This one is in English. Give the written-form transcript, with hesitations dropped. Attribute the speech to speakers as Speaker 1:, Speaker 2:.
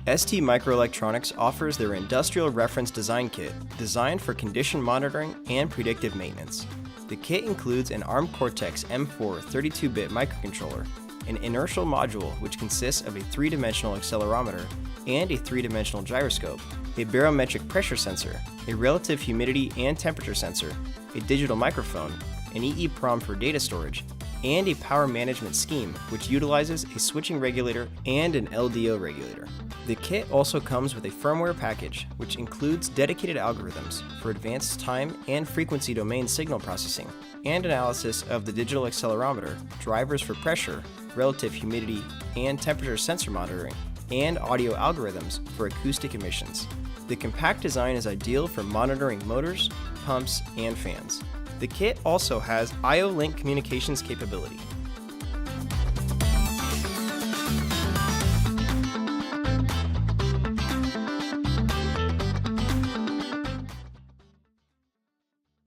Speaker 1: STMicroelectronics offers their Industrial Reference Design Kit, designed for condition monitoring and predictive maintenance. The kit includes an ARM Cortex-M4 32-bit microcontroller, an inertial module which consists of a 3-dimensional accelerometer and a 3-dimensional gyroscope, a barometric pressure sensor, a relative humidity and temperature sensor, a digital microphone, an EEPROM for data storage, and a power management scheme which utilizes a switching regulator and an LDO regulator. The kit also comes with a firmware package which includes dedicated algorithms for advanced time and frequency domain signal processing and analysis of the digital accelerometer, drivers for pressure, relative humidity and temperature sensor monitoring, and audio algorithms for acoustic emissions. The compact design is ideal for monitoring motors, pumps, and fans. The kit also has I/O link communications capability.